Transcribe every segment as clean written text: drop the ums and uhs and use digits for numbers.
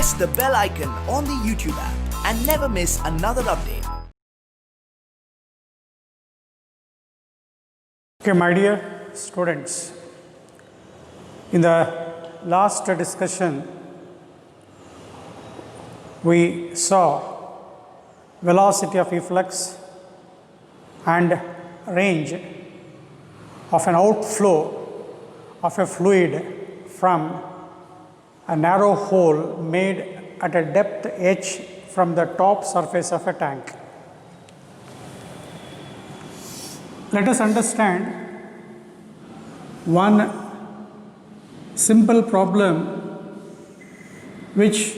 press the bell icon on the YouTube app and never miss another update. Okay, my dear students, in the last discussion, we saw velocity of efflux and range of an outflow of a fluid from a narrow hole made at a depth h from the top surface of a tank. Let us understand one simple problem which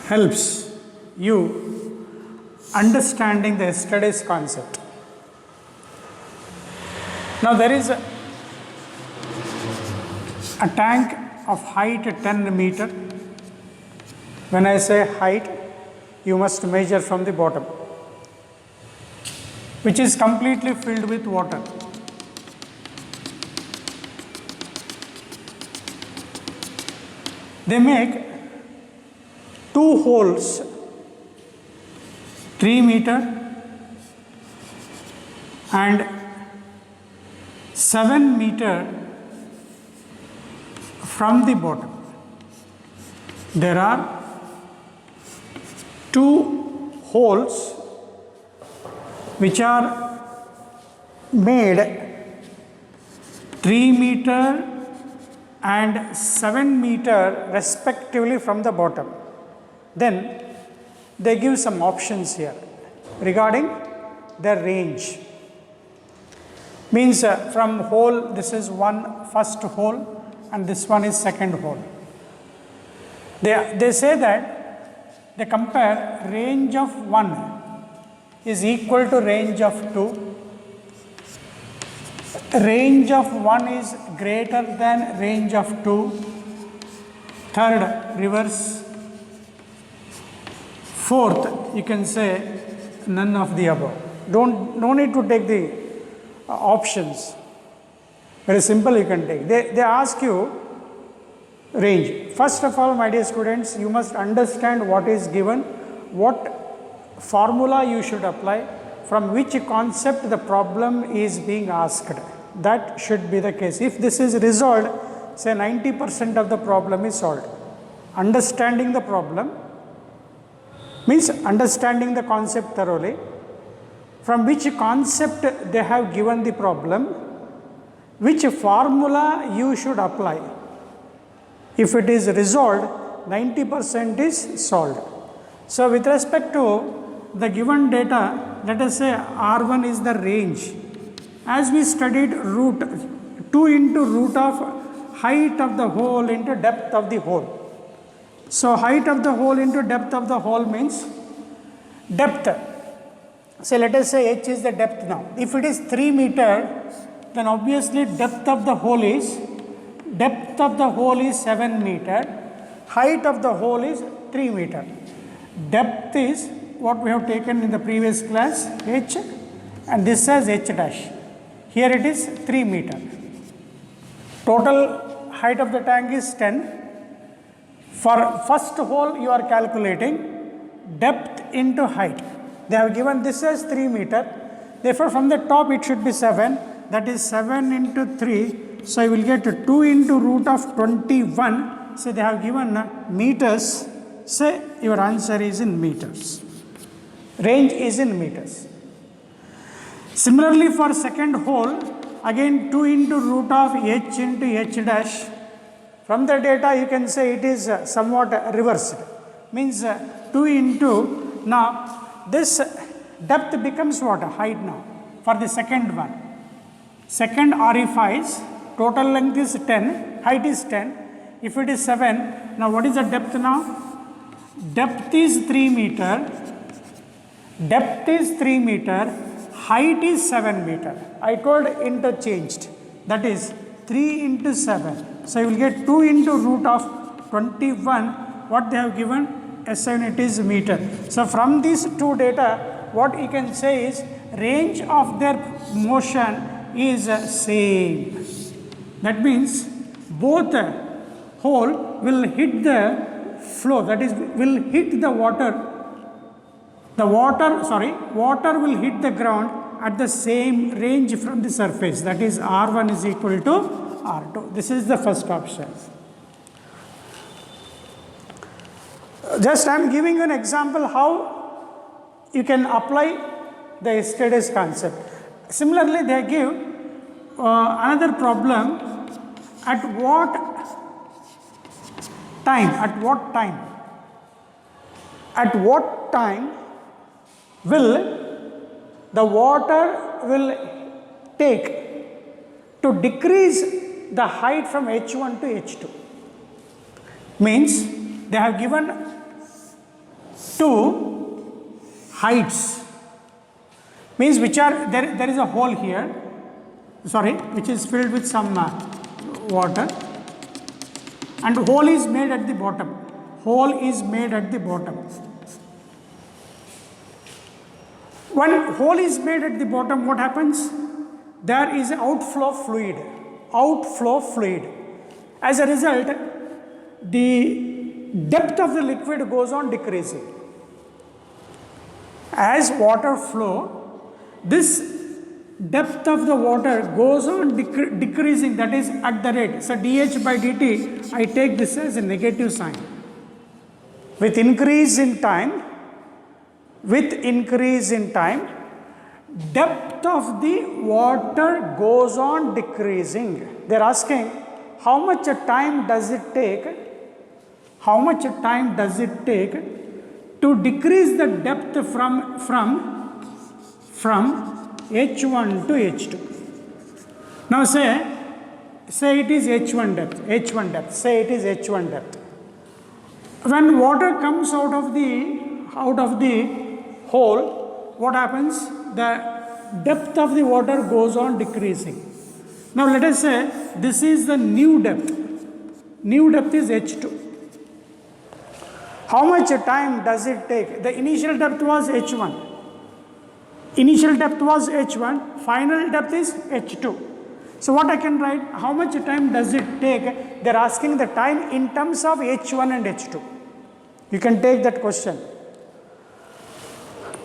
helps you understanding the yesterday's concept. Now there is a tank of height 10 meter. When I say height, you must measure from the bottom, which is completely filled with water. They make two holes 3 meter and 7 meter from the bottom. There are two holes which are made 3 meter and 7 meter respectively from the bottom. Then they give some options here regarding their range. Means from hole, this is first hole and this one is second hole. They say that they compare range of 1 is equal to range of 2. Range of 1 is greater than range of 2. Third, reverse. Fourth, you can say none of the above. No need to take the options. Very simple, you can take. They ask you range. First of all, my dear students, you must understand what is given, what formula you should apply, from which concept the problem is being asked. That should be the case. If this is resolved, say 90% of the problem is solved. Understanding the problem means understanding the concept thoroughly, from which concept they have given the problem, which formula you should apply. If it is resolved, 90% is solved. So with respect to the given data, let us say R1 is the range. As we studied root, 2 into root of height of the hole into depth of the hole. So height of the hole into depth of the hole means depth. So let us say h is the depth now. If it is 3 meter, then obviously depth of the hole is 7 meter. Height of the hole is 3 meter. Depth is what we have taken in the previous class, h, and this says h dash. Here it is 3 meter. Total height of the tank is 10. For first hole you are calculating depth into height. They have given this as 3 meter. Therefore from the top it should be 7. That is 7 into 3. So you will get 2 into root of 21. So they have given meters. Say your answer is in meters. Range is in meters. Similarly for second hole, again 2 into root of h into h dash. From the data you can say it is somewhat reversed. Means 2 into, now this depth becomes what? Height now for the second one. Second orifice, total length is 10, height is 10. If it is 7, now what is the depth now? Depth is 3 meter. Depth is 3 meter. Height is 7 meter. I told interchanged. That is 3 into 7. So you will get 2 into root of 21. What they have given? SI unit is meter. So from these two data, what you can say is range of their motion is same. That means both hole will hit the flow, that is, will hit the water. Water will hit the ground at the same range from the surface, that is R1 is equal to R2. This is the first option. Just I am giving you an example how you can apply the yesterday's concept. Similarly, they give another problem. At what time will the water will take to decrease the height from H1 to H2? Means they have given two heights, means which are there is a hole here, which is filled with some water, and hole is made at the bottom. When hole is made at the bottom, what happens? There is outflow fluid. As a result, the depth of the liquid goes on decreasing. As water flow, this depth of the water goes on decreasing, that is at the rate. So dH by dt, I take this as a negative sign. With increase in time, depth of the water goes on decreasing. They are asking how much time does it take to decrease the depth from H1 to H2. Now say it is H1 depth. Say it is H1 depth. When water comes out of the hole, what happens? The depth of the water goes on decreasing. Now let us say this is the new depth. New depth is H2. How much time does it take? The initial depth was H1. Final depth is H2. So what I can write? How much time does it take? They are asking the time in terms of H1 and H2. You can take that question.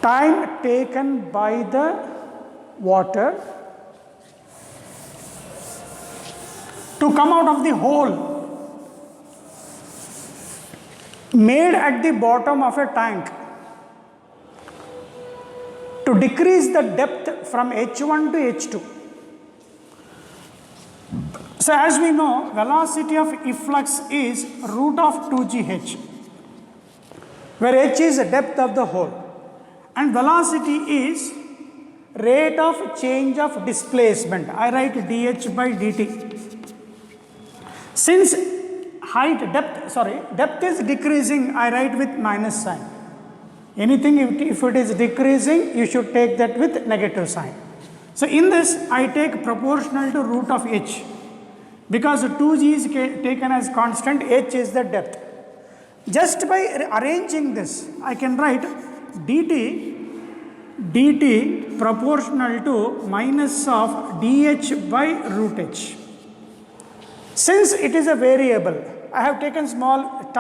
Time taken by the water to come out of the hole made at the bottom of a tank to decrease the depth from H1 to H2. So as we know, velocity of efflux is root of 2gh, where h is the depth of the hole, and velocity is rate of change of displacement. I write dH by dt. Since depth is decreasing, I write with minus sign. Anything if it is decreasing, you should take that with negative sign. So in this, I take proportional to root of h. Because 2g is taken as constant, h is the depth. Just by arranging this, I can write dt proportional to minus of dh by root h. Since it is a variable, I have taken small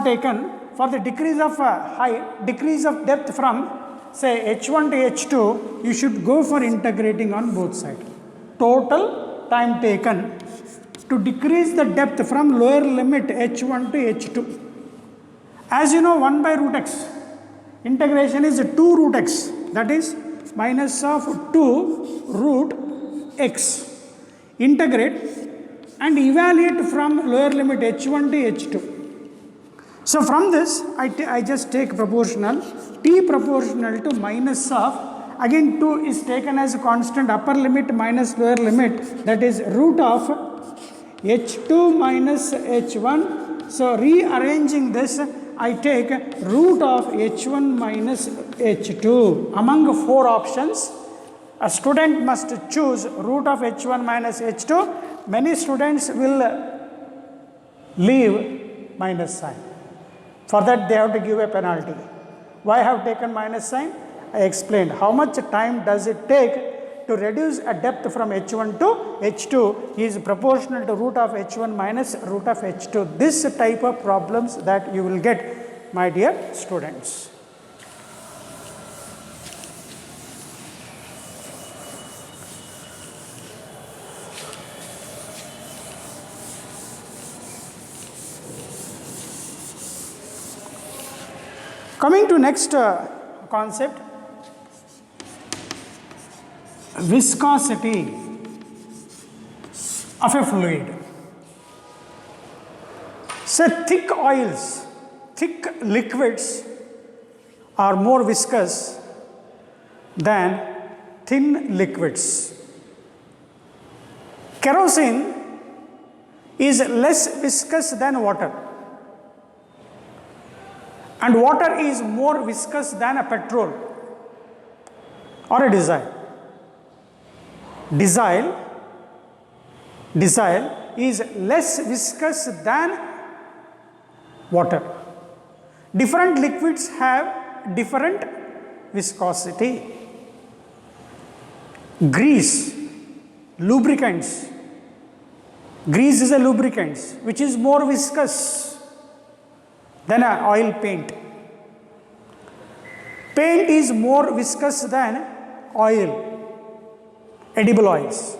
taken for the decrease of decrease of depth from say h1 to h2, you should go for integrating on both sides. Total time taken to decrease the depth from lower limit h1 to h2. As you know, 1 by root x. Integration is 2 root x, that is minus of 2 root x. Integrate and evaluate from lower limit h1 to h2. So from this, I just take proportional, t proportional to minus of, again 2 is taken as a constant, upper limit minus lower limit, that is root of h2 minus h1. So rearranging this, I take root of h1 minus h2. Among 4 options, a student must choose root of h1 minus h2. Many students will leave minus sign. For that, they have to give a penalty. Why I have taken minus sign? I explained. How much time does it take to reduce a depth from h1 to h2 is proportional to root of h1 minus root of h2. This type of problems that you will get, my dear students. Coming to next concept, viscosity of a fluid. So thick oils, thick liquids are more viscous than thin liquids. Kerosene is less viscous than water, and water is more viscous than a petrol or a diesel. Diesel is less viscous than water. Different liquids have different viscosity. Grease, lubricants. Grease is a lubricant which is more viscous than an oil paint. Paint is more viscous than oil, edible oils.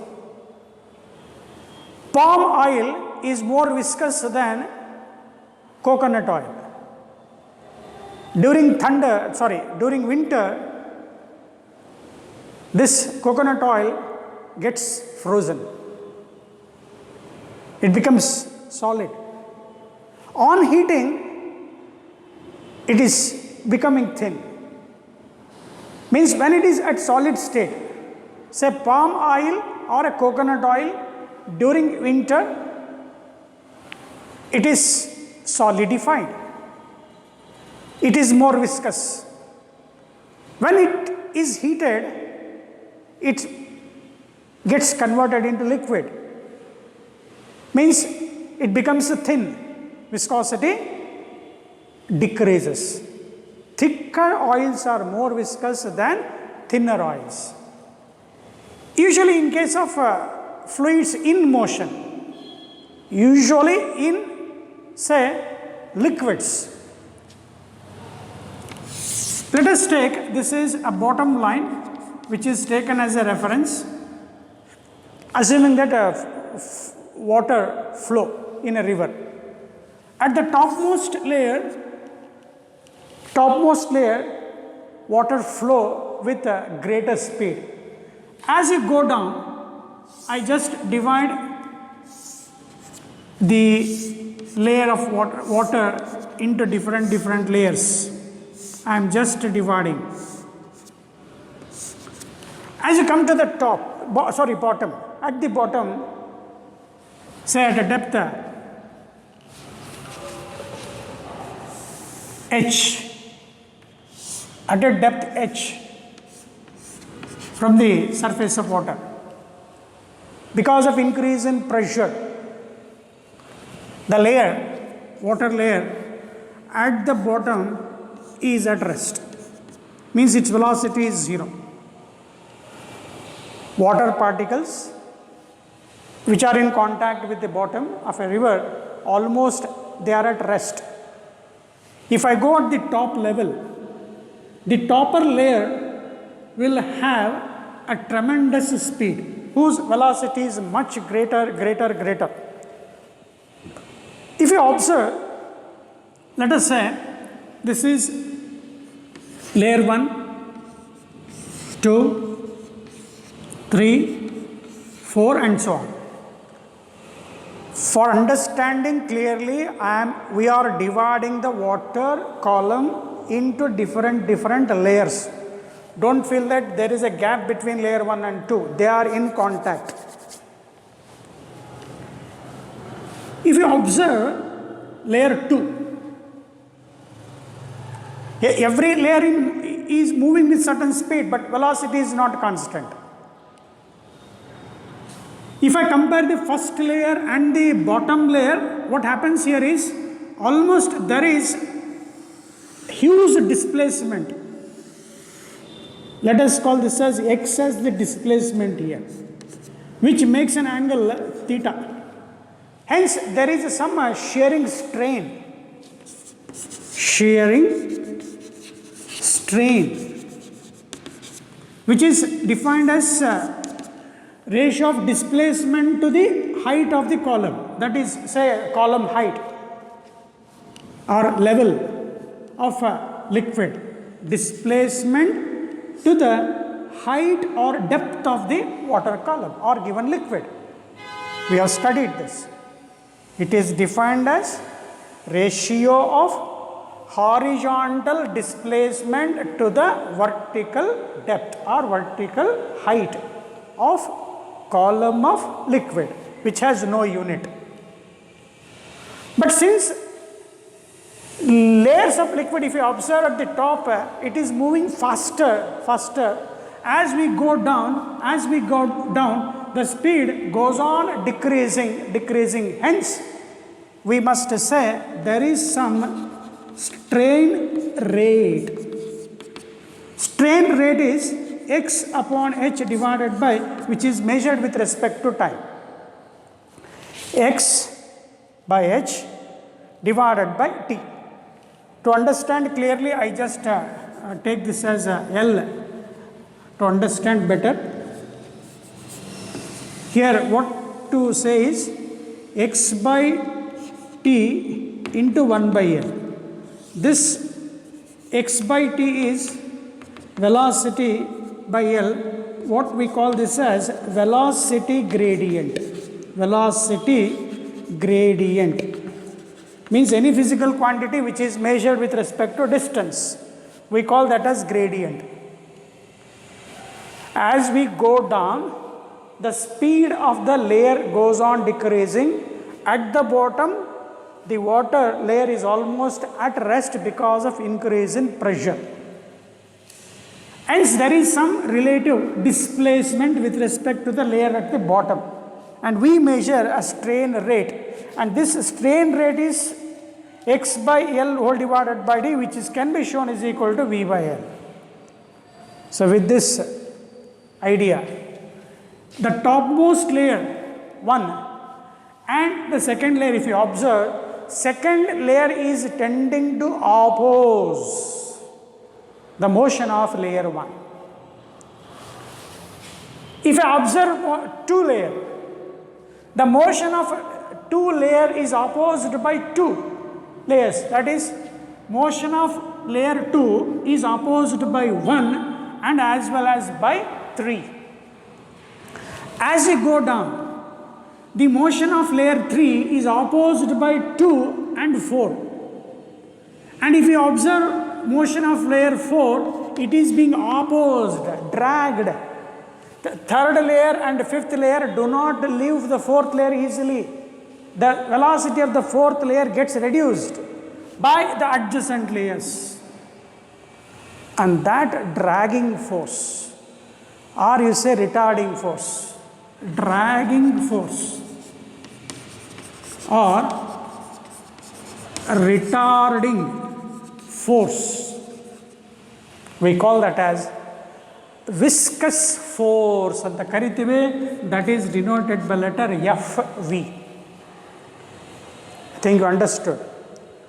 Palm oil is more viscous than coconut oil. During winter, this coconut oil gets frozen. It becomes solid. On heating, it is becoming thin. Means when it is at solid state, say palm oil or a coconut oil, during winter, it is solidified. It is more viscous. When it is heated, it gets converted into liquid. Means it becomes thin. Viscosity decreases. Thicker oils are more viscous than thinner oils. Usually in case of fluids in motion, usually in say liquids. Let us take, this is a bottom line which is taken as a reference, assuming that water flow in a river. At the topmost layer, water flow with a greater speed. As you go down, I just divide the layer of water into different layers. I am just dividing. As you come to the bottom, at the bottom, say at a depth h, at a depth h from the surface of water, because of increase in pressure, the water layer at the bottom is at rest, means its velocity is 0. Water particles which are in contact with the bottom of a river, almost they are at rest. If I go at the top level, the topper layer will have a tremendous speed whose velocity is much greater. If you observe, let us say this is layer 1, 2, 3, 4 and so on. For understanding clearly, we are dividing the water column into different layers. Don't feel that there is a gap between layer 1 and 2. They are in contact. If you observe layer 2, every layer is moving with certain speed, but velocity is not constant. If I compare the first layer and the bottom layer, what happens here is almost there is huge displacement. Let us call this as x as the displacement here, which makes an angle theta. Hence, there is some shearing strain. Shearing strain, which is defined as ratio of displacement to the height of the column. That is, say, column height or level of a liquid. Displacement to the height or depth of the water column or given liquid. We have studied this. It is defined as ratio of horizontal displacement to the vertical depth or vertical height of column of liquid, which has no unit. But since layers of liquid, if you observe at the top, it is moving faster. As we go down, the speed goes on decreasing. Hence, we must say there is some strain rate. Strain rate is x upon h divided by, which is measured with respect to time. X by h divided by t. To understand clearly, I just take this as L to understand better. Here, what to say is x by t into 1 by L. This x by t is velocity by L. What we call this as velocity gradient. Velocity gradient means any physical quantity which is measured with respect to distance. We call that as gradient. As we go down, the speed of the layer goes on decreasing. At the bottom, the water layer is almost at rest because of increase in pressure. Hence, there is some relative displacement with respect to the layer at the bottom. And we measure a strain rate. And this strain rate is x by L whole divided by d, which can be shown is equal to V by L. So, with this idea, the topmost layer 1 and the second layer, if you observe, second layer is tending to oppose the motion of layer 1. If I observe 2 layer, the motion of 2 layer is opposed by 2 layers. That is, motion of layer 2 is opposed by 1 and as well as by 3. As you go down, the motion of layer 3 is opposed by 2 and 4. And if you observe motion of layer 4, it is being opposed, dragged. The third layer and fifth layer do not leave the fourth layer easily. The velocity of the fourth layer gets reduced by the adjacent layers. And that dragging force, or you say retarding force, dragging force or retarding force, we call that as viscous force ಅಂತ ಕರಿತೀವಿ. That is denoted by letter FV. I think you understood.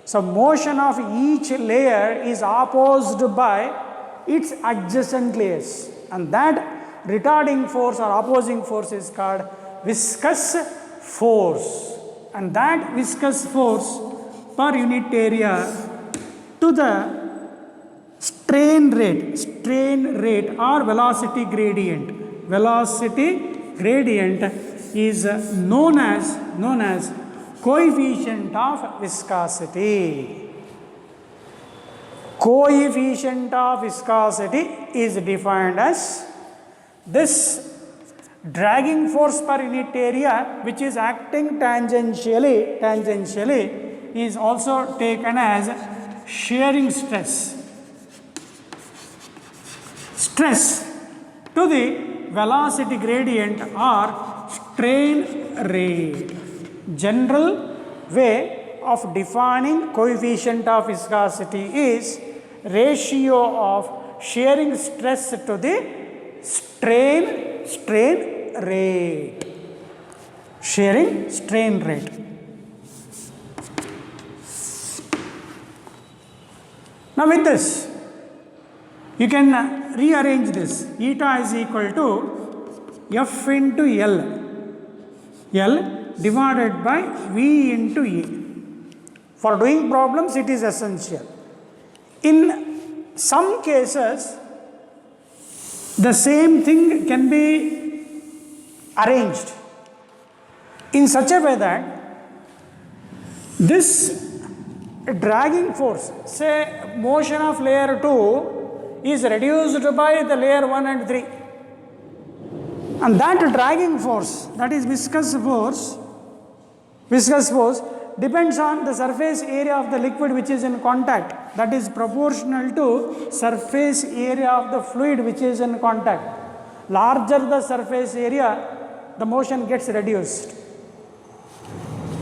So, motion of each layer is opposed by its adjacent layers, and that retarding force or opposing force is called viscous force. And that viscous force per unit area to the strain rate or velocity gradient. Velocity gradient is known as coefficient of viscosity. Coefficient of viscosity is defined as this dragging force per unit area, which is acting tangentially is also taken as shearing stress. Stress to the velocity gradient or strain rate. General way of defining coefficient of viscosity is ratio of shearing stress to the strain rate. Shearing strain rate. Now with this, you can rearrange this. Eta is equal to F into L divided by V into E. For doing problems, it is essential. In some cases, the same thing can be arranged in such a way that this dragging force, say motion of layer 2 is reduced by the layer 1 and 3, and that dragging force, that is viscous force depends on the surface area of the liquid which is in contact, that is proportional to surface area of the fluid which is in contact. Larger the surface area, the motion gets reduced.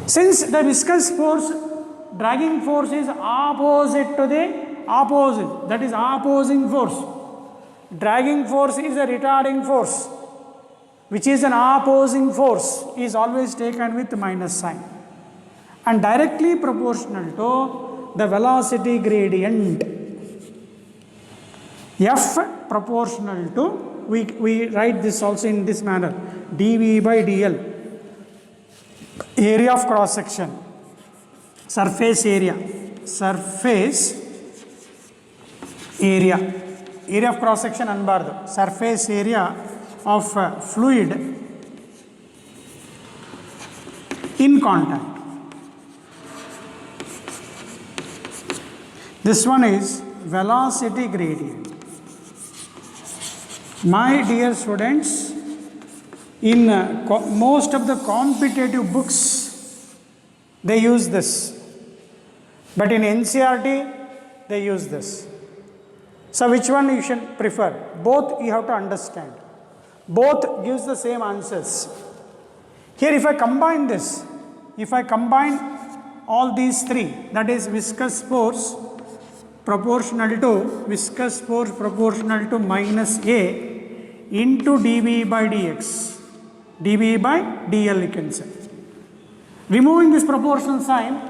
Since the viscous force, dragging force is opposite to the opposite, that is opposing force. Dragging force is a retarding force, which is an opposing force, is always taken with minus sign and directly proportional to the velocity gradient. F proportional to, we write this also in this manner, dV by dl, area of cross section, surface area of cross section anbardu, surface area of fluid in contact. This one is velocity gradient. My dear students, in most of the competitive books, they use this. But in NCERT, they use this. So which one you should prefer? Both you have to understand. Both gives the same answers. Here if I combine this, if I combine all these three, that is viscous force proportional to minus A into dV by dx, dV by dl you can say. Removing this proportional sign,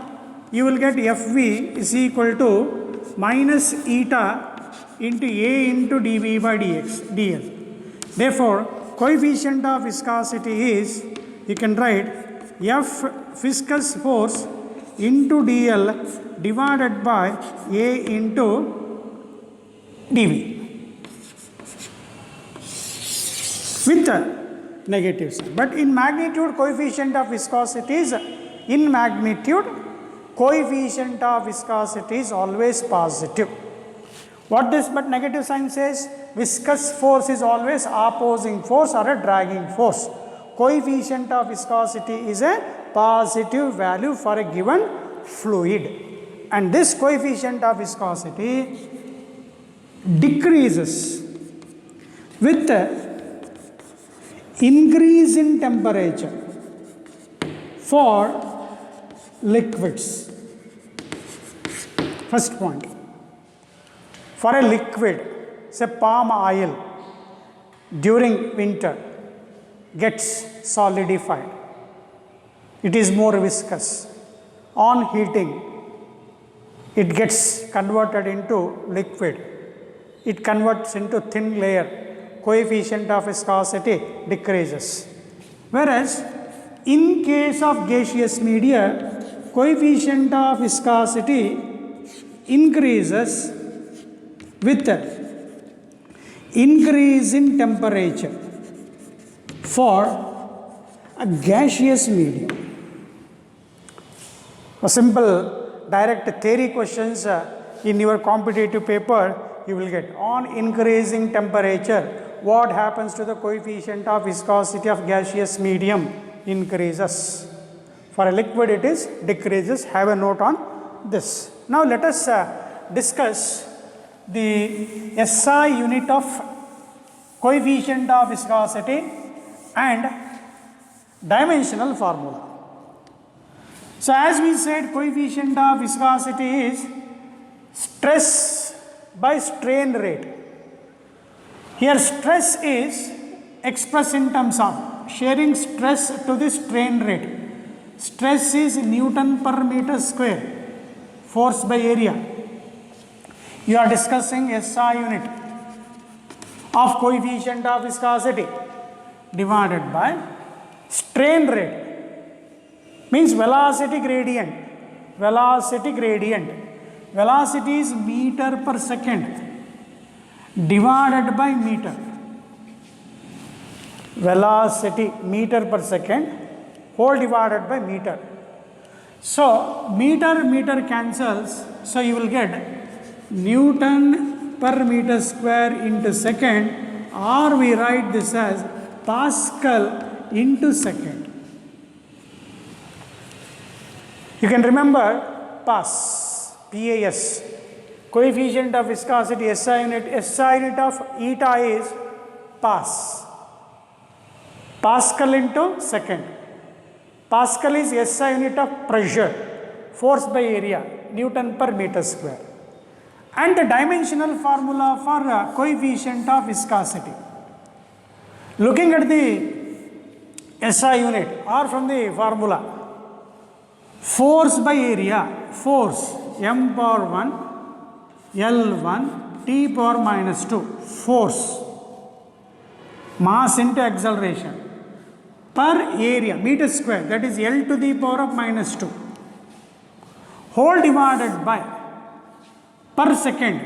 you will get Fv is equal to minus eta into A into dV by dl. Therefore, coefficient of viscosity is, you can write F viscous force into dl divided by A into dV with a negative sign. But in magnitude, coefficient of viscosity is, in magnitude, coefficient of viscosity is always positive. What this but negative sign says? Viscous force is always opposing force or a dragging force. Coefficient of viscosity is a positive value for a given fluid. And this coefficient of viscosity decreases with increase in temperature for liquids. First point. For a liquid, say palm oil, during winter gets solidified. It is more viscous. On heating, it gets converted into liquid. It converts into thin layer. Coefficient of viscosity decreases. Whereas, in case of gaseous media, coefficient of viscosity increases with increase in temperature for a gaseous medium. A simple direct theory questions in your competitive paper you will get. On increasing temperature, what happens to the coefficient of viscosity of gaseous medium? Increases. For a liquid it is decreases. Have a note on this. Now let us discuss the SI unit of coefficient of viscosity and dimensional formula. So as we said, coefficient of viscosity is stress by strain rate. Here stress is expressed in terms of sharing stress to the strain rate. Stress is Newton per meter square, force by area. You are discussing SI unit of coefficient of viscosity divided by strain rate, means velocity gradient. Velocity gradient. Velocity is meter per second divided by meter. Velocity meter per second whole divided by meter. So meter cancels, so you will get Newton per meter square into second, or we write this as Pascal into second. You can remember PAS, PAS, coefficient of viscosity SI unit of eta is PAS. Pascal into second. Pascal is SI unit of pressure, force by area, Newton per meter square. And the dimensional formula for coefficient of viscosity. Looking at the SI unit or from the formula, force by area, force m power 1, L1, t power minus 2, force, mass into acceleration, per area, meter square, that is L to the power of minus 2, whole divided by per second,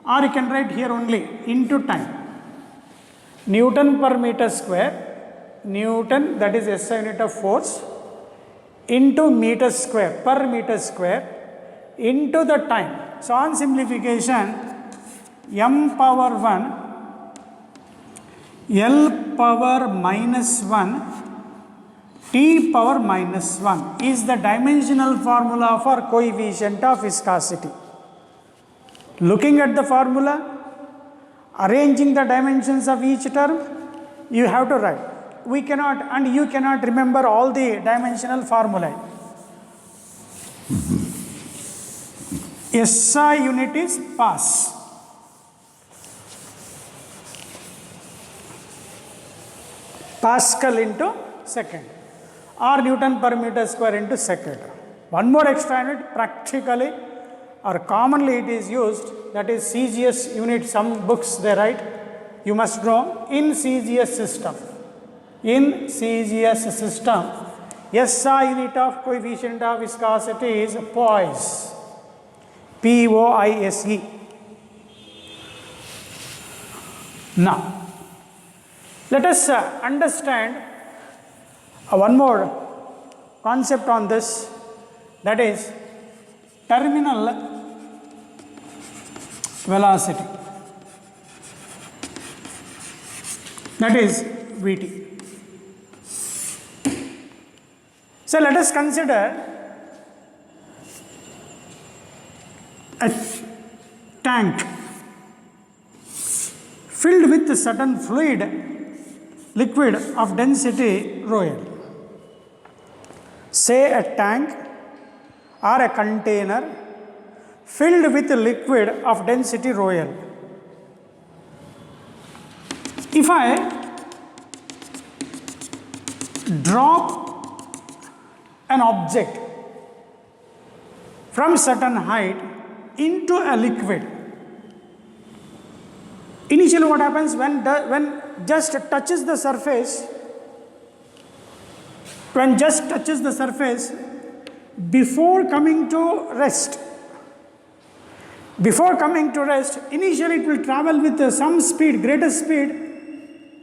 or you can write here only into time. Newton per meter square, Newton, that is SI unit of force, into meter square, per meter square, into the time. So on simplification, m power 1, L power minus 1, t power minus 1 is the dimensional formula for coefficient of viscosity. Looking at the formula, arranging the dimensions of each term, you have to write. We cannot, and you cannot remember all the dimensional formulae. SI unit is PAS. Pascal into second, or Newton per meter square into second. One more extra unit, practically or commonly it is used, that is CGS unit. Some books they write, you must know, in CGS system. In CGS system, SI unit of coefficient of viscosity is poise, P-O-I-S-E. Now, let us understand one more concept on this, that is terminal velocity, that is Vt. So let us consider a tank filled with a certain liquid of density rho L. Say a tank or a container filled with a liquid of density rho L. If I drop an object from certain height into a liquid, initially what happens when just touches the surface, before coming to rest, initially it will travel with some speed, greater speed.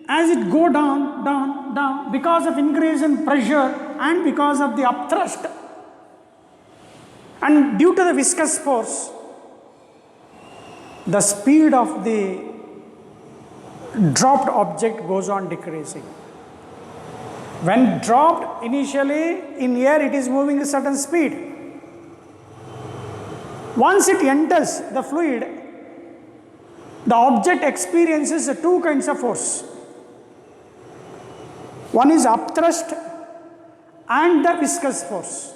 As it go down, because of increase in pressure and because of the upthrust and due to the viscous force, the speed of the dropped object goes on decreasing. When dropped initially in air, it is moving at a certain speed. Once it enters the fluid, the object experiences two kinds of force. One is upthrust and the viscous force.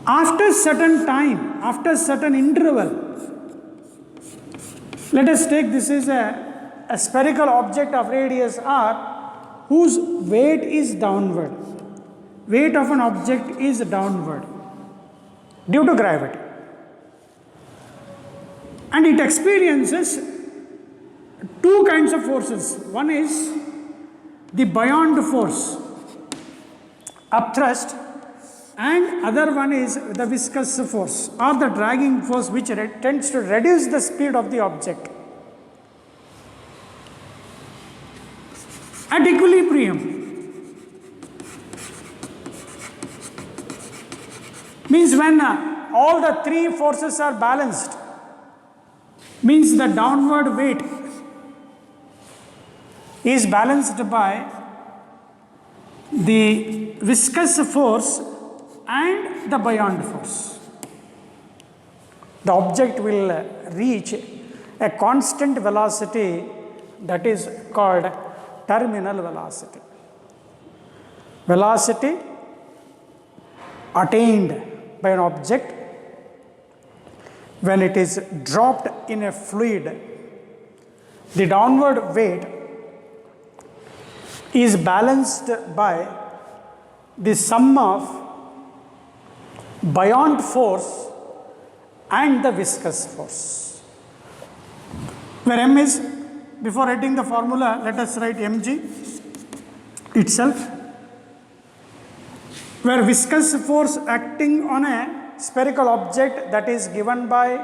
After certain time, after certain interval, Let us take this is a spherical object of radius r whose weight is downward. Weight of an object is downward due to gravity. And it experiences two kinds of forces. One is the buoyant force, upthrust, and other one is the viscous force or the dragging force, which tends to reduce the speed of the object. At equilibrium means when all the three forces are balanced, means the downward weight is balanced by the viscous force and the buoyant force. The object will reach a constant velocity that is called terminal velocity. Velocity attained by an object when it is dropped in a fluid. The downward weight is balanced by the sum of buoyant force and the viscous force. Where m is, before writing the formula, let us write mg itself, where viscous force acting on a spherical object, that is given by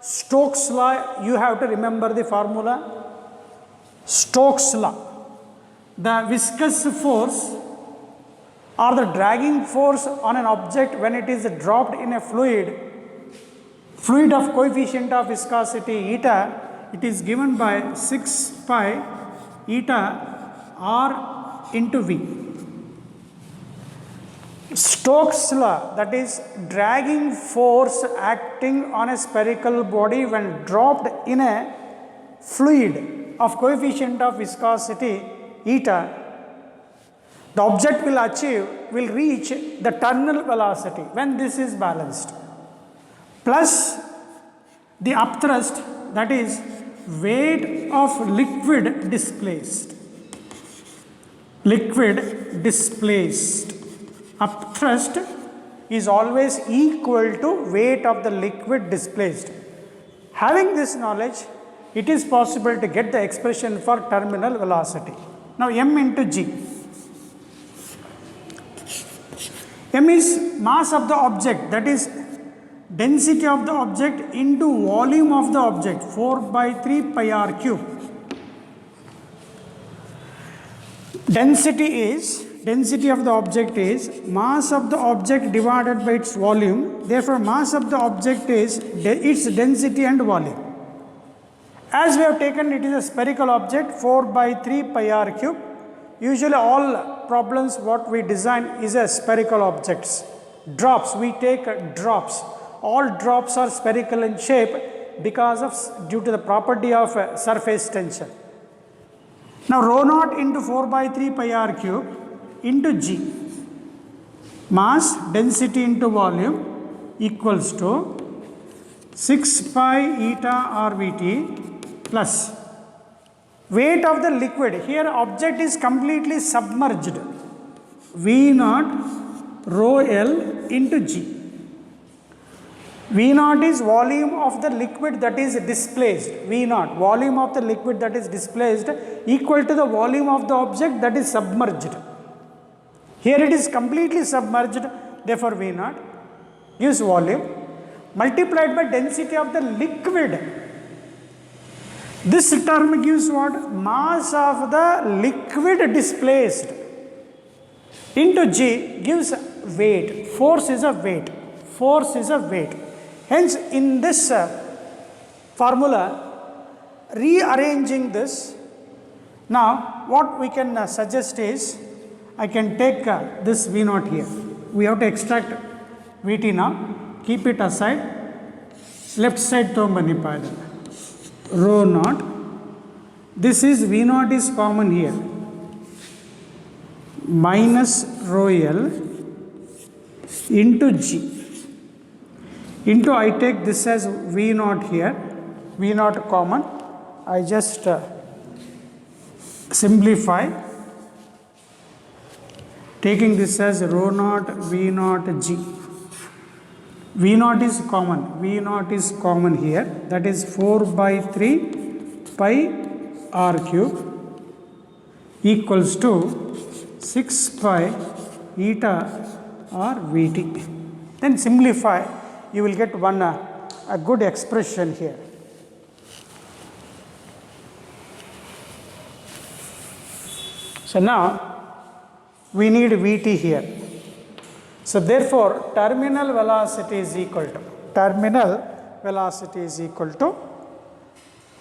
Stokes' law. You have to remember the formula, Stokes' law. The viscous force or the dragging force on an object when it is dropped in a fluid of coefficient of viscosity eta, it is given by 6 pi eta r into v. Stokes' law, that is dragging force acting on a spherical body when dropped in a fluid of coefficient of viscosity eta, the object will reach the terminal velocity when this is balanced, plus the upthrust, that is weight of liquid displaced. Liquid displaced. Upthrust is always equal to weight of the liquid displaced. Having this knowledge, it is possible to get the expression for terminal velocity. Now m into g. M is mass of the object, that is density of the object into volume of the object, 4 by 3 pi r cube. Density of the object is mass of the object divided by its volume. Therefore, mass of the object is its density and volume. As we have taken, it is a spherical object, 4 by 3 pi r cube. Usually all problems what we design is a spherical objects. Drops, we take drops. All drops are spherical in shape due to the property of surface tension. Now rho naught into 4 by 3 pi r cube into g. Mass density into volume equals to 6 pi eta rvt plus weight of the liquid. Here object is completely submerged. V naught rho L into G. V naught is volume of the liquid that is displaced. V naught, volume of the liquid that is displaced, equal to the volume of the object that is submerged. Here it is completely submerged, therefore V naught gives volume multiplied by density of the liquid. This term gives what? Mass of the liquid displaced into G gives weight. Force is a weight. Force is a weight. Hence, in this formula, rearranging this, now what we can suggest is, I can take this V naught here. We have to extract Vt now. Keep it aside. Left side tombanipada. Rho naught. This is V naught is common here. Minus rho L into G. Into I take this as V naught here. V naught common, I just simplify, taking this as rho naught V naught G. V naught is common here, that is 4 by 3 pi r cube equals to 6 pi eta or Vt. Then simplify, you will get a good expression here. So now we need Vt here. So therefore terminal velocity is equal to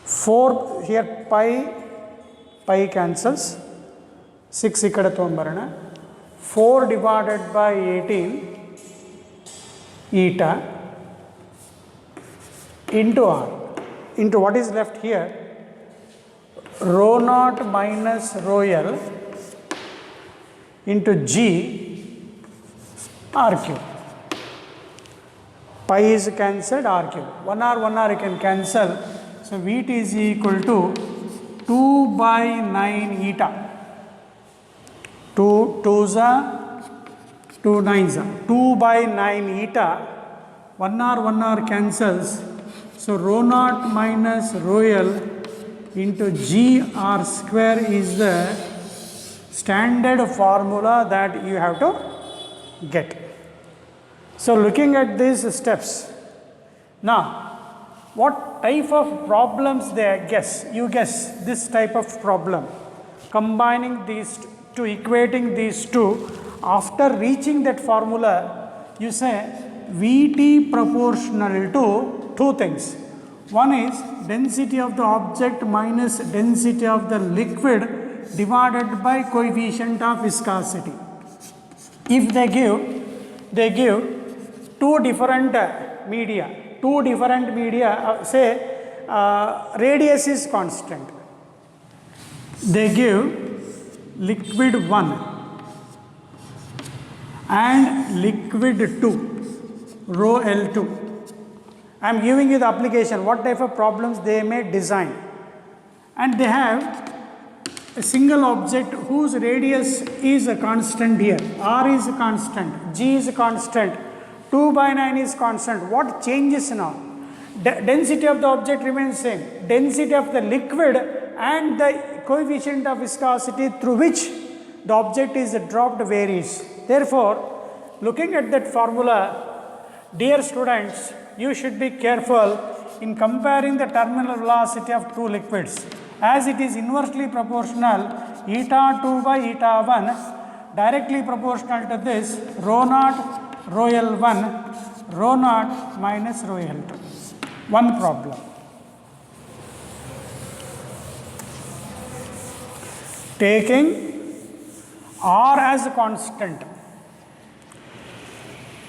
4, here pi cancels, 6 ikkada togambarana, 4 divided by 18 eta into r, into what is left here, rho naught minus rho L into G r cube. Pi is cancelled, r cube. 1r you can cancel. So Vt is equal to 2 by 9 eta. 2 2s are 2 9s are 2 by 9 eta. 1r cancels. So rho naught minus rho L into G r square is the standard formula that you have to get. So looking at these steps, now what type of problems they guess? You guess this type of problem, combining these two, equating these two, after reaching that formula, you say Vt proportional to two things. One is density of the object minus density of the liquid divided by coefficient of viscosity. If they give two different media, say radius is constant. They give liquid 1 and liquid 2, rho L2. I am giving you the application, what type of problems they may design. And they have a single object whose radius is a constant here, r is a constant, g is a constant, 2 by 9 is constant. What changes now? Density of the object remains same. Density of the liquid and the coefficient of viscosity through which the object is dropped varies. Therefore, looking at that formula, dear students, you should be careful in comparing the terminal velocity of two liquids, as it is inversely proportional, eta 2 by eta 1, directly proportional to this rho naught rho L1, rho naught minus rho L2. One problem. Taking R as a constant,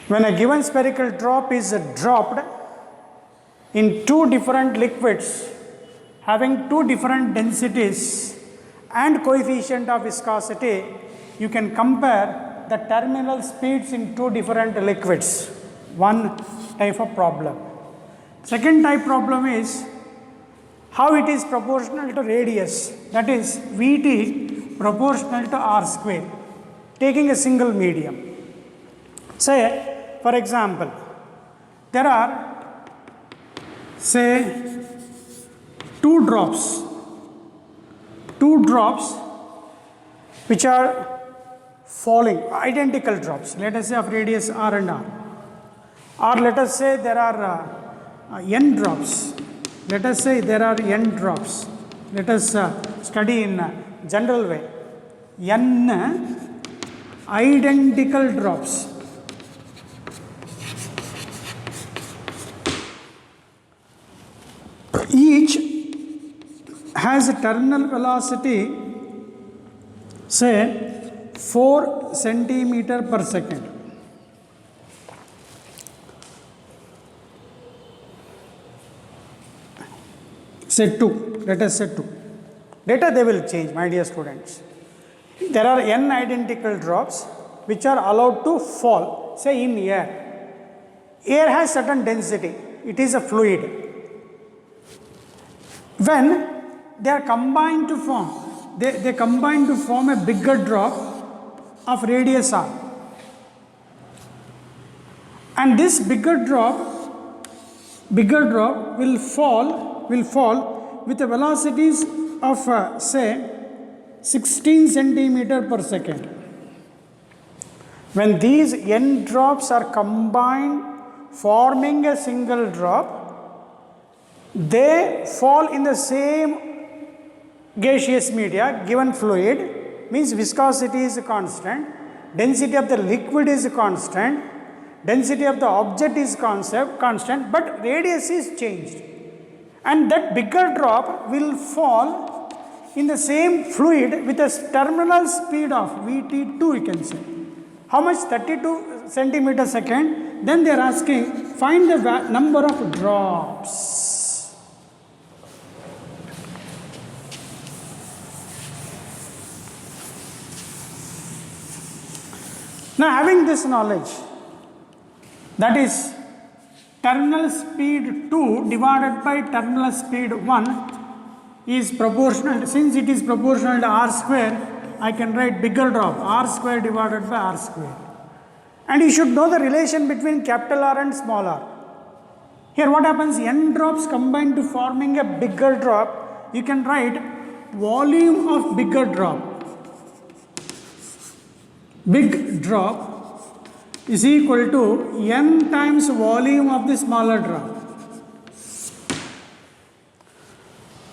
when a given spherical drop is dropped in two different liquids having two different densities and coefficient of viscosity, you can compare the terminal speeds in two different liquids. One type of problem. Second type problem is how it is proportional to radius, that is Vt proportional to r square, taking a single medium. Say, for example, there are, say, two drops which are falling, identical drops, let us say of radius r and r. Or let us say there are n drops. Let us say there are n drops. Let us study in a general way. N identical drops. Each has a terminal velocity, say, 4 centimeter per second. Say 2, let us say 2. Later they will change, my dear students. There are n identical drops which are allowed to fall, say in air. Air has certain density, it is a fluid. when they are combined to form, they combine to form a bigger drop of radius r. And this bigger drop will fall with the velocities of say 16 centimeter per second. When these n drops are combined forming a single drop, they fall in the same gaseous media given fluid, means viscosity is constant, density of the liquid is constant, density of the object is constant, but radius is changed. And that bigger drop will fall in the same fluid with a terminal speed of Vt2, you can say. How much? 32 centimeter second. Then they are asking, find the number of drops. Now, having this knowledge, that is terminal speed 2 divided by terminal speed 1 is proportional. Since it is proportional to r square, I can write bigger drop r square divided by r square. And you should know the relation between capital R and small r. Here what happens, n drops combine to forming a bigger drop. You can write volume of bigger drop. Big drop is equal to n times volume of the smaller drop.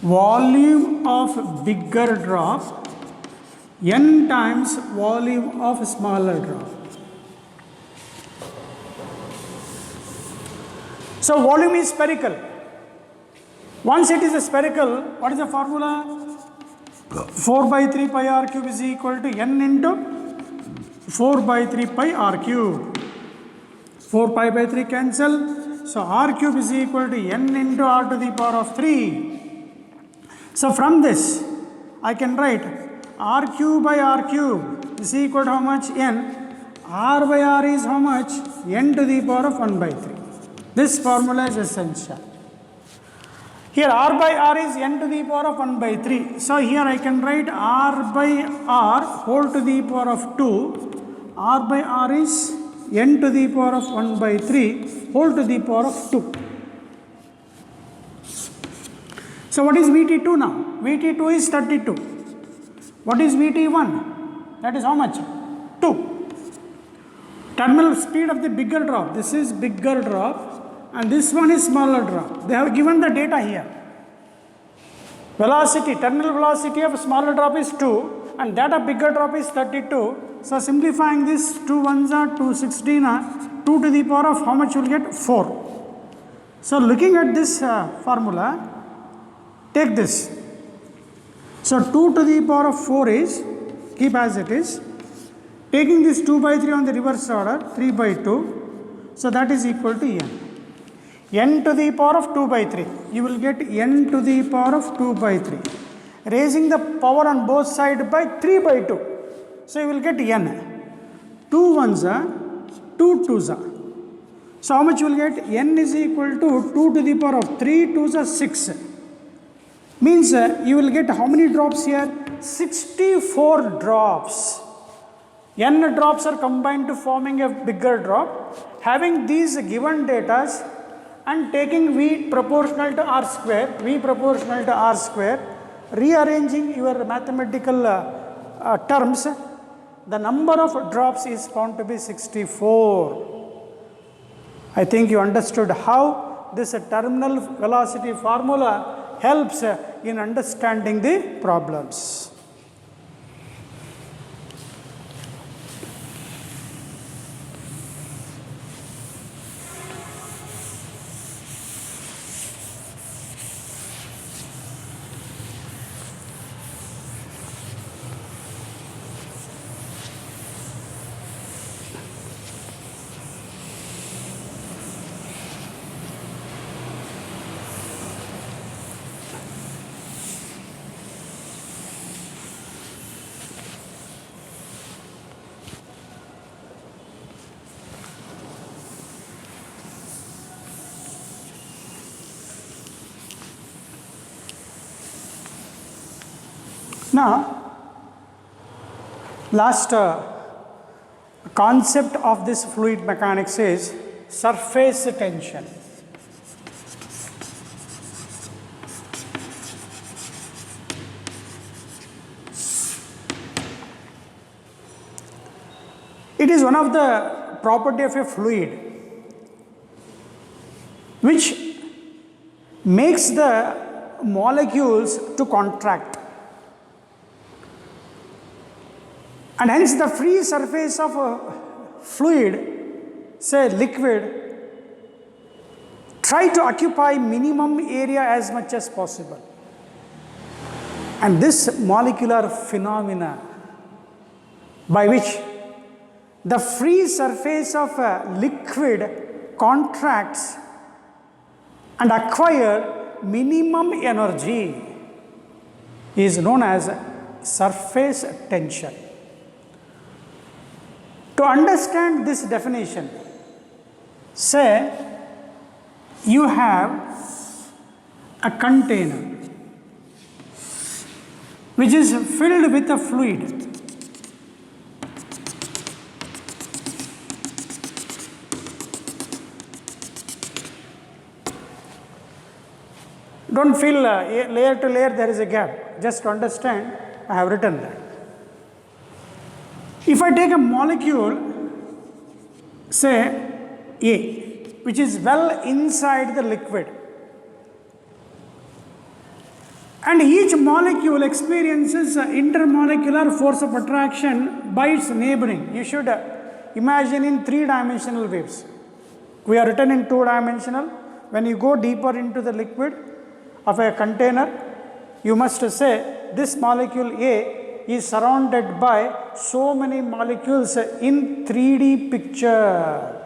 Volume of bigger drop n times volume of smaller drop. So volume is spherical. Once it is a spherical, what is the formula? 4 by 3 pi r cube is equal to n into 4 by 3 pi r cube. 4 pi by 3 cancel. So r cube is equal to n into r to the power of 3. So from this, I can write r cube by r cube is equal to how much? N. R by r is how much? N to the power of 1 by 3. This formula is essential. Here r by r is n to the power of 1 by 3. So here I can write r by r whole to the power of 2. R by r is n to the power of 1 by 3 whole to the power of 2. So what is Vt2 now? Vt2 is 32. What is Vt1? That is how much? 2. Terminal speed of the bigger drop. This is bigger drop and this one is smaller drop. They have given the data here. Velocity, terminal velocity of smaller drop is 2 and that of bigger drop is 32. So simplifying this, 2 ones are 2, 16 are 2 to the power of how much you will get? 4. So looking at this formula, take this. So 2 to the power of 4 is, keep as it is. Taking this 2 by 3 on the reverse order, 3 by 2. So that is equal to n. N to the power of 2 by 3. You will get n to the power of 2 by 3. Raising the power on both sides by 3 by 2. So you will get n. 2 ones are 2 twos are. So how much you will get? N is equal to 2 to the power of 3 twos are 6. Means you will get how many drops here? 64 drops. N drops are combined to forming a bigger drop. Having these given data and taking V proportional to R square, rearranging your mathematical terms, the number of drops is found to be 64. I think you understood how this terminal velocity formula helps in understanding the problems. Now, last concept of this fluid mechanics is surface tension. It is one of the property of a fluid which makes the molecules to contract, and hence the free surface of a fluid, say liquid, try to occupy minimum area as much as possible. And this molecular phenomena by which the free surface of a liquid contracts and acquire minimum energy is known as surface tension. To understand this definition, say you have a container which is filled with a fluid. Don't feel layer to layer there is a gap. Just to understand, I have written that. If I take a molecule, say A, which is well inside the liquid, and each molecule experiences intermolecular force of attraction by its neighboring. You should imagine in three-dimensional waves. We are written in two-dimensional. When you go deeper into the liquid of a container, you must say this molecule A is surrounded by so many molecules in 3D picture.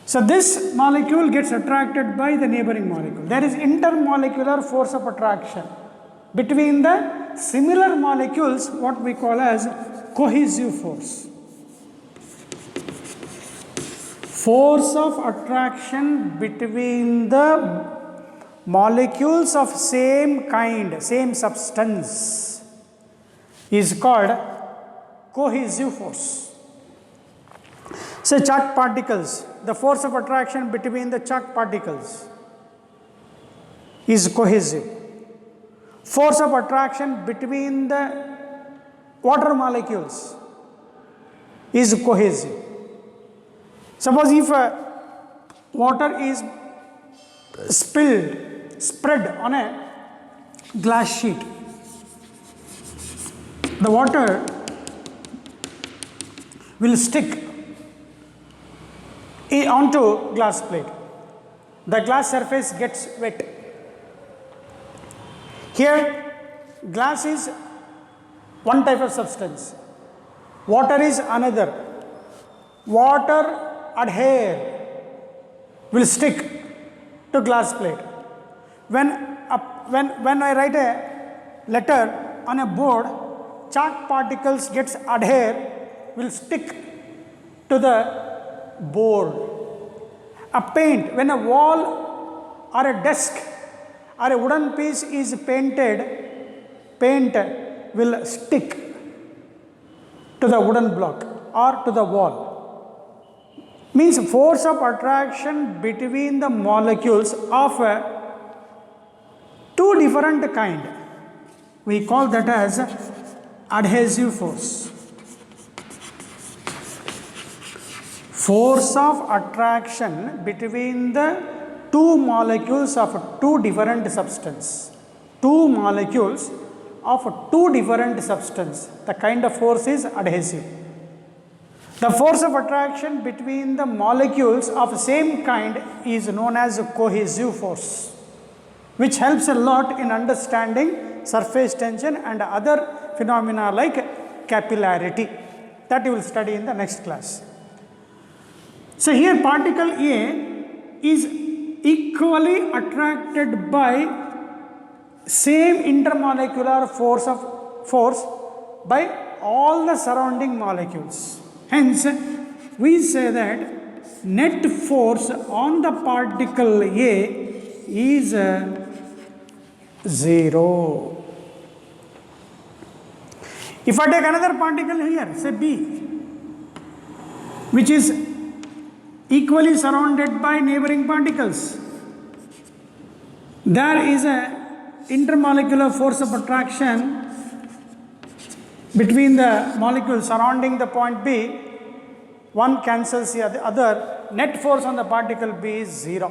So this molecule gets attracted by the neighboring molecule. There is intermolecular force of attraction between the similar molecules, what we call as cohesive force. Force of attraction between the molecules of same kind, same substance is called cohesive force. Say charged particles, the force of attraction between the charged particles is cohesive. Force of attraction between the water molecules is cohesive. Suppose if water is spread on a glass sheet, the water will stick onto glass plate. The glass surface gets wet. Here, glass is one type of substance, water is another. Water adhere, will stick to glass plate. When I write a letter on a board, chalk particles gets adhere, will stick to the board. A paint, when a wall or a desk or a wooden piece is painted, paint will stick to the wooden block or to the wall. Means force of attraction between the molecules of two different kind. We call that as adhesive force. Force of attraction between the two molecules of two different substance. Two molecules of two different substance. The kind of force is adhesive. The force of attraction between the molecules of same kind is known as cohesive force, which helps a lot in understanding surface tension and other phenomena like capillarity, that you will study in the next class. So here particle A is equally attracted by same intermolecular force by all the surrounding molecules. Hence, we say that net force on the particle A is 0. If I take another particle here, say B, which is equally surrounded by neighboring particles, there is a intermolecular force of attraction between the molecules surrounding the point B. One cancels the other. Net force on the particle B is 0.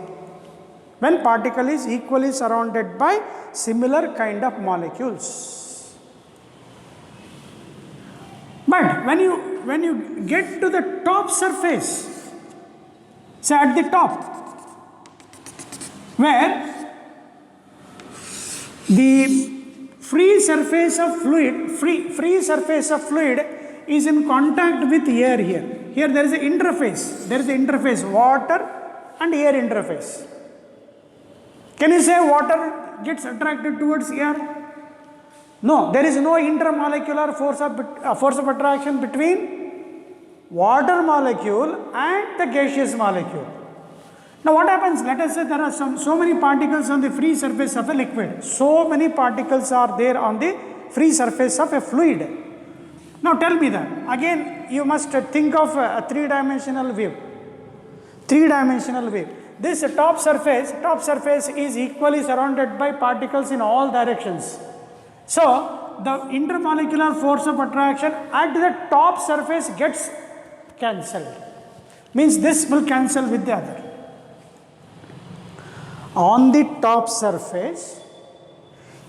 When particle is equally surrounded by similar kind of molecules. But when you get to the top surface, say at the top, where the free surface of fluid is in contact with air here. Here there is an interface, water and air interface. Can you say water gets attracted towards air? No, there is no intermolecular force of attraction between water molecule and the gaseous molecule. Now what happens? Let us say there are so many particles on the free surface of a liquid. So many particles are there on the free surface of a fluid. Now tell me that. Again, you must think of a three-dimensional wave. This top surface is equally surrounded by particles in all directions. So the intermolecular force of attraction at the top surface gets cancelled. Means this will cancel with the other. On the top surface,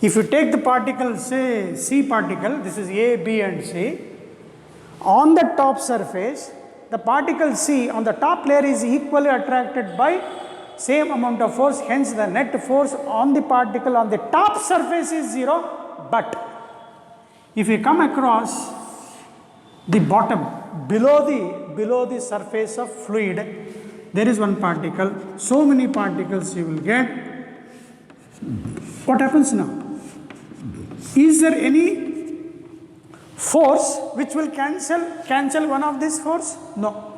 if you take the particle, say C particle, this is A, B and C, on the top surface, the particle C on the top layer is equally attracted by same amount of force, hence the net force on the particle on the top surface is 0. But if you come across the bottom, below the surface of fluid, there is one particle, so many particles you will get. What happens now? Is there any force which will cancel one of this force? No.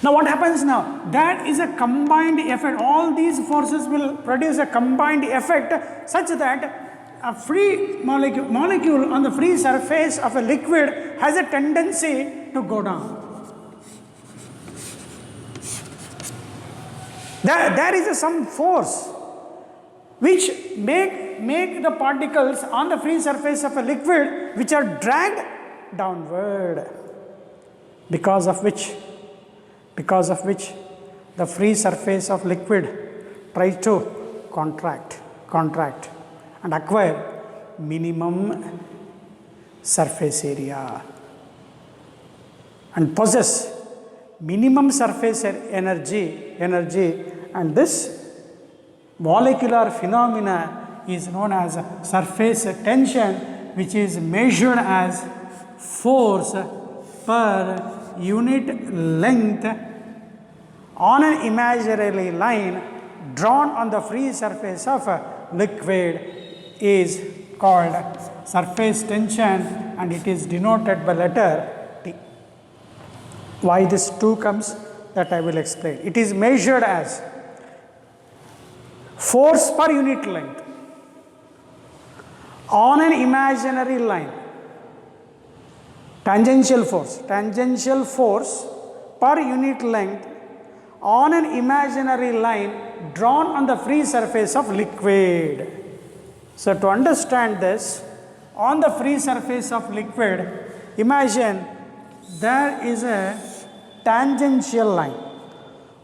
Now what happens now? That is a combined effect. All these forces will produce a combined effect such that a free molecule on the free surface of a liquid has a tendency to go down. There is some force which make the particles on the free surface of a liquid which are dragged downward, because of which the free surface of liquid tries to contract and acquire minimum surface area and possess minimum surface energy, and this molecular phenomena is known as surface tension, which is measured as force per unit length on an imaginary line drawn on the free surface of a liquid is called surface tension, and it is denoted by letter T. Why this 2 comes, that I will explain. It is measured as force per unit length on an imaginary line, tangential force per unit length on an imaginary line drawn on the free surface of liquid. So to understand this, on the free surface of liquid, imagine there is a tangential line.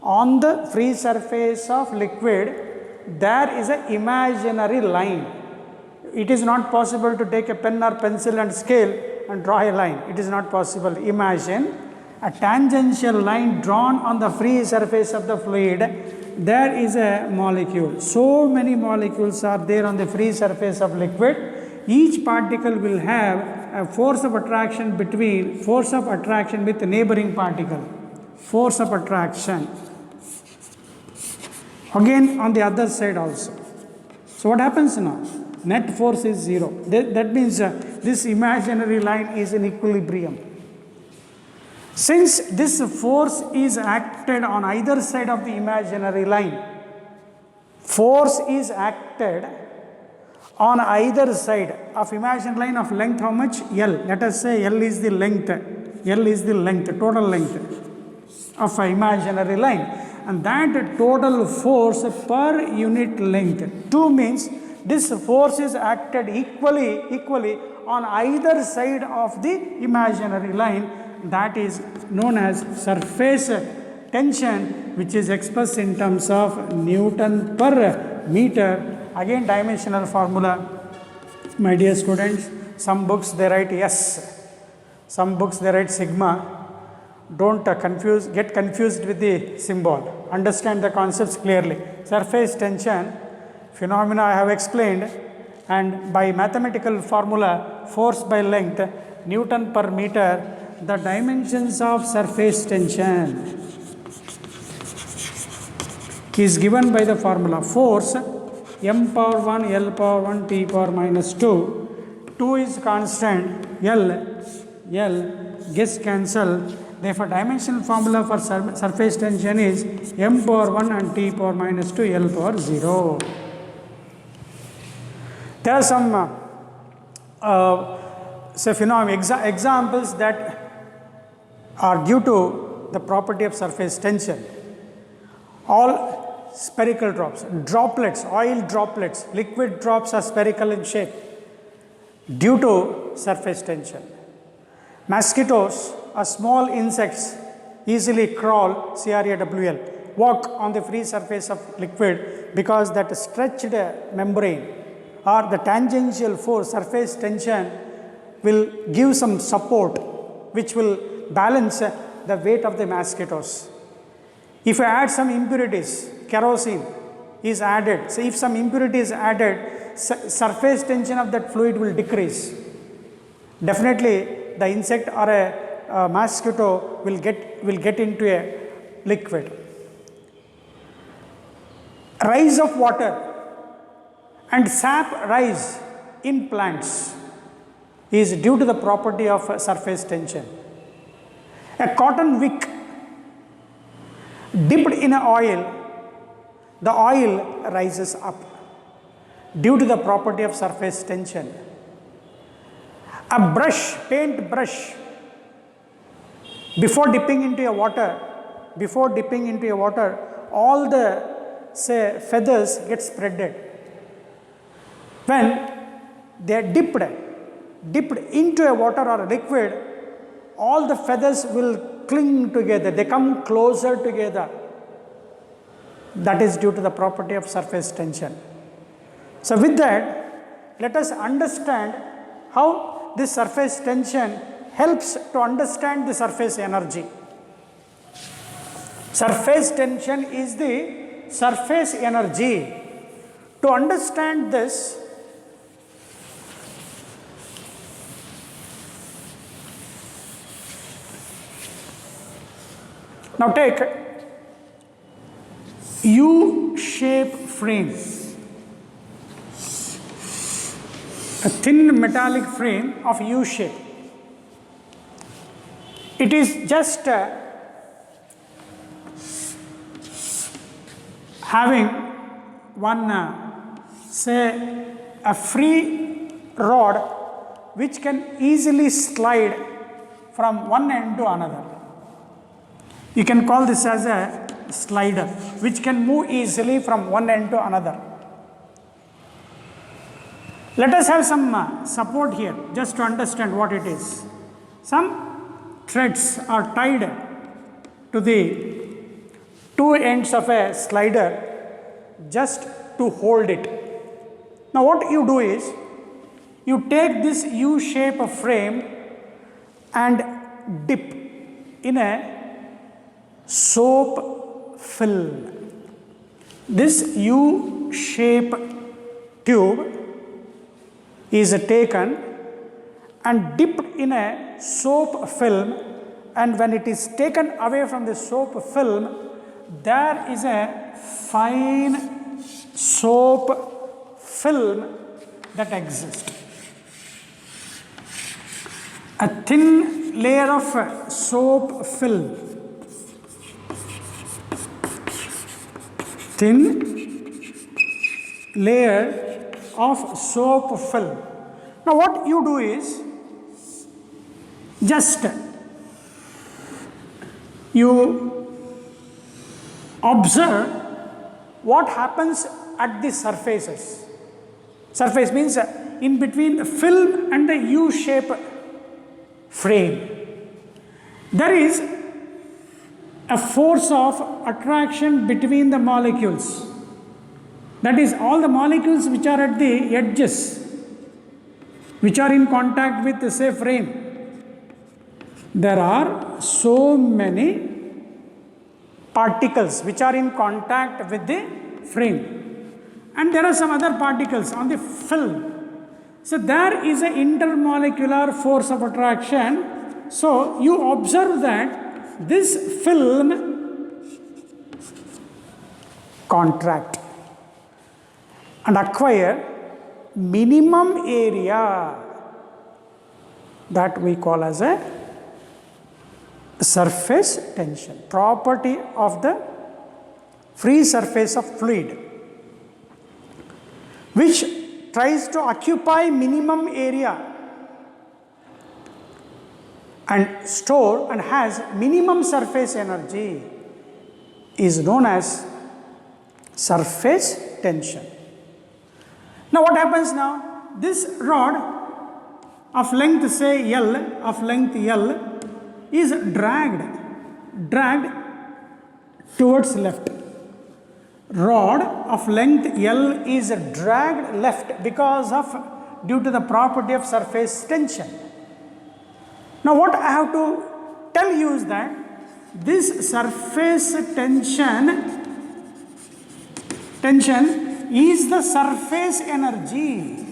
On the free surface of liquid, there is an imaginary line. It is not possible to take a pen or pencil and scale and draw a line. It is not possible. Imagine a tangential line drawn on the free surface of the fluid. There is a molecule. So many molecules are there on the free surface of liquid. Each particle will have a force of attraction with the neighboring particle. Force of attraction. Again on the other side also. So what happens now? Net force is 0. That means this imaginary line is in equilibrium. Since this force is acted on either side of the imaginary line, force is acted on either side of imaginary line of length how much? L. Let us say L is the length. L is the length, total length of an imaginary line. And that total force per unit length. 2 means this force is acted equally on either side of the imaginary line. That is known as surface tension, which is expressed in terms of Newton per meter. Again, dimensional formula, my dear students. Some books they write S, some books they write sigma. Don't get confused with the symbol. Understand the concepts clearly. Surface tension phenomena I have explained, and by mathematical formula, force by length, Newton per meter, the dimensions of surface tension is given by the formula force m power 1, L power 1, T power minus 2. 2 is constant, L gets cancelled. Therefore, dimensional formula for surface tension is m power 1 and T power minus 2, L power 0. There are some examples that are due to the property of surface tension. All spherical droplets, oil droplets, liquid drops are spherical in shape due to surface tension. Mosquitoes or small insects easily crawl, CRAWL, walk on the free surface of liquid because that stretched membrane or the tangential force, surface tension, will give some support which will balance the weight of the mosquitoes. If I add some impurities, kerosene is added. So if some impurity is added, surface tension of that fluid will decrease. Definitely the insect or a mosquito will get into a liquid. Rise of water and sap rise in plants is due to the property of surface tension. A cotton wick dipped in oil, the oil rises up due to the property of surface tension. A brush, paint brush, before dipping into a water, all the feathers get spreaded. When they are dipped into a water or a liquid, all the feathers will cling together, they come closer together. That is due to the property of surface tension. So with that, let us understand how this surface tension helps to understand the surface energy. Surface tension is the surface energy. To understand this, now take U-shape frame, a thin metallic frame of U-shape. It is just having one, a free rod which can easily slide from one end to another. You can call this as a slider, which can move easily from one end to another. Let us have some support here, just to understand what it is. Some threads are tied to the two ends of a slider just to hold it. Now what you do is, you take this U-shape of frame and dip in a soap film. This U-shape tube is taken and dipped in a soap film, and when it is taken away from the soap film, there is a fine soap film that exists. A thin layer of soap film, thin layer of soap film. Now what you do is, just you observe what happens at the surfaces. Surface means in between the film and the U-shaped frame. There is a force of attraction between the molecules. That is, all the molecules which are at the edges, which are in contact with the say frame. There are so many particles which are in contact with the frame, and there are some other particles on the film. So there is an intermolecular force of attraction. So you observe that this film contract and acquire minimum area, that we call as a surface tension, property of the free surface of fluid, which tries to occupy minimum area and store and has minimum surface energy, is known as surface tension. Now what happens now? This rod of length say L, is dragged towards left. Rod of length L is dragged left because of due to the property of surface tension. Now what I have to tell you is that this surface tension is the surface energy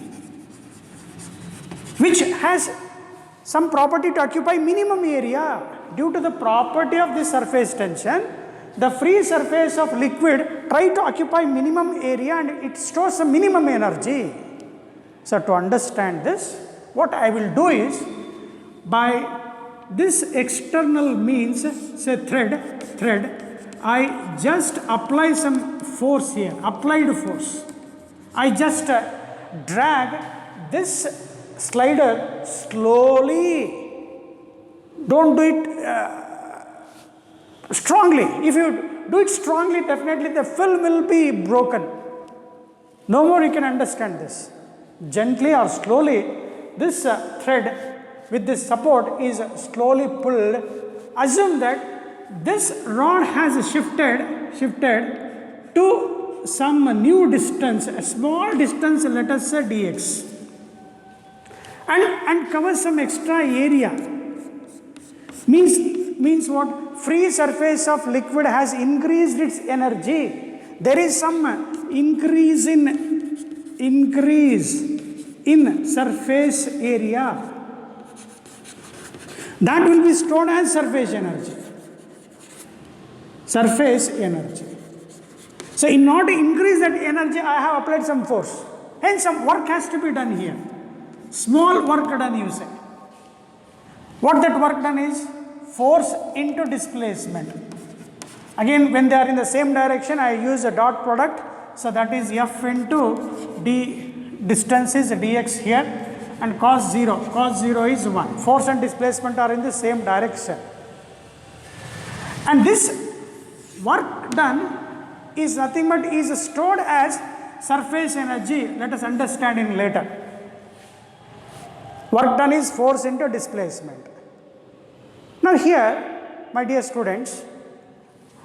which has some property to occupy minimum area. Due to the property of the surface tension, the free surface of liquid try to occupy minimum area and it stores a minimum energy. So to understand this, what I will do is, by this external means, say thread, I just apply some force here, applied force. I just drag this slider slowly. Don't do it strongly. If you do it strongly, definitely the film will be broken. No more you can understand this. Gently or slowly, this thread with this support is slowly pulled. Assume that this rod has shifted to some new distance, a small distance, let us say dx, and cover some extra area. Means what? Free surface of liquid has increased its energy. There is some increase in surface area. That will be stored as surface energy. So in order to increase that energy, I have applied some force. Hence some work has to be done here. Small work done, you say. What that work done is force into displacement. Again, when they are in the same direction, I use a dot product. So that is F into d, distance is dx here, and cos 0. Cos 0 is 1. Force and displacement are in the same direction. And this work done is nothing but is stored as surface energy. Let us understand in later. Work done is force into displacement. Now here, my dear students,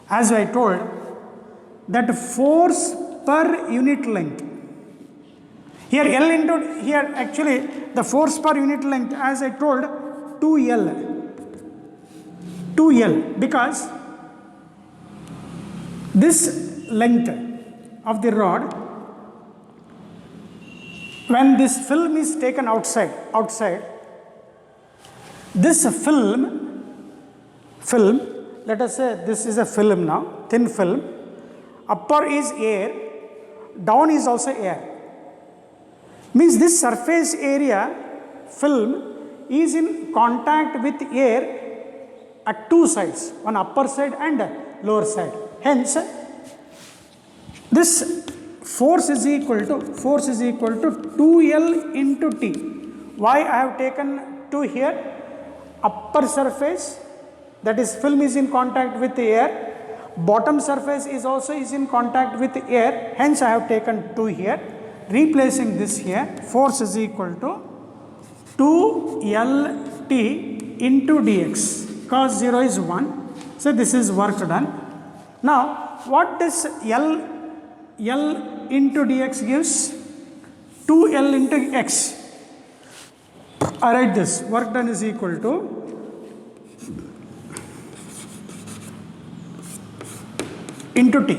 as I told, that force per unit length. Here L into, here actually the force per unit length, as I told, 2L, because this length of the rod, when this film is taken outside, this film, let us say this is a film now, thin film, upper is air, down is also air. Means this surface area film is in contact with air at two sides, one upper side and lower side. Hence, this force is equal to 2L into T. Why I have taken 2 here? Upper surface, that is film, is in contact with the air. Bottom surface is also in contact with the air. Hence I have taken 2 here. Replacing this here, force is equal to 2LT into dx. Cos 0 is 1. So this is work done. Now what does L into dx gives? 2L into x. I write this, work done is equal to into T.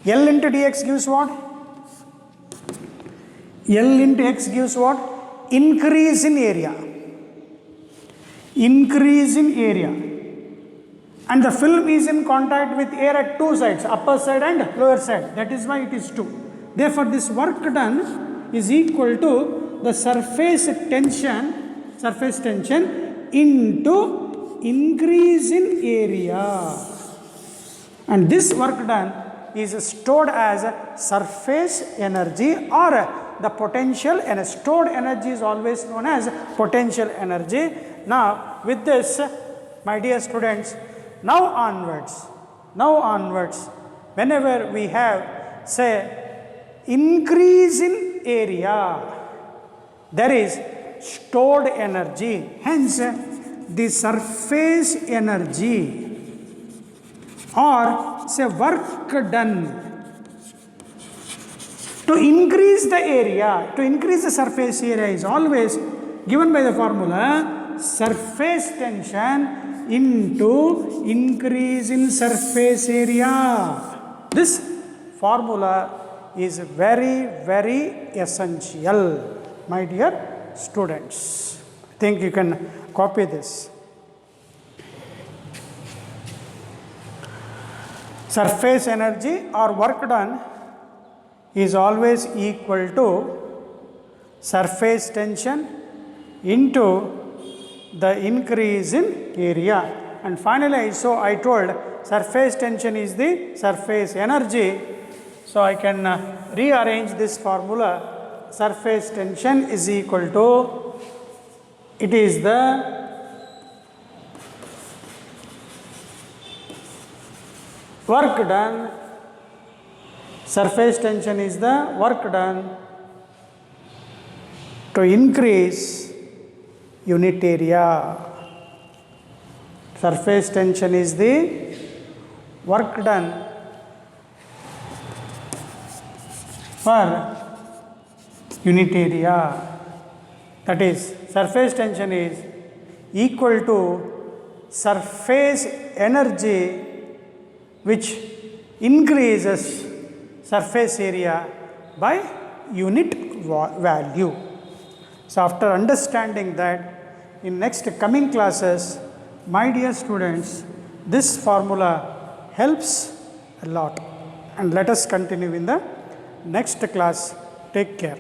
L into dx gives what? L into x gives what? Increase in area. Increase in area. And the film is in contact with air at 2 sides, upper side and lower side. That is why it is 2. Therefore, this work done is equal to the surface tension into increase in area. And this work done is stored as surface energy, or the potential, and stored energy is always known as potential energy. Now with this, my dear students, now onwards, whenever we have, say, increase in area, there is stored energy. Hence the surface energy, or say work done to increase the area, to increase the surface area, is always given by the formula surface tension into increase in surface area. This formula is very, very essential, my dear students. I think you can copy this. Surface energy or work done is always equal to surface tension into the increase in area. And finally, so I told surface tension is the surface energy. So I can rearrange this formula. Surface tension is equal to, it is the work done, surface tension is the work done to increase unit area. Surface tension is the work done for unit area. That is, surface tension is equal to surface energy which increases surface area by unit value. So after understanding that, in next coming classes, my dear students, this formula helps a lot. And let us continue in the next class. Take care.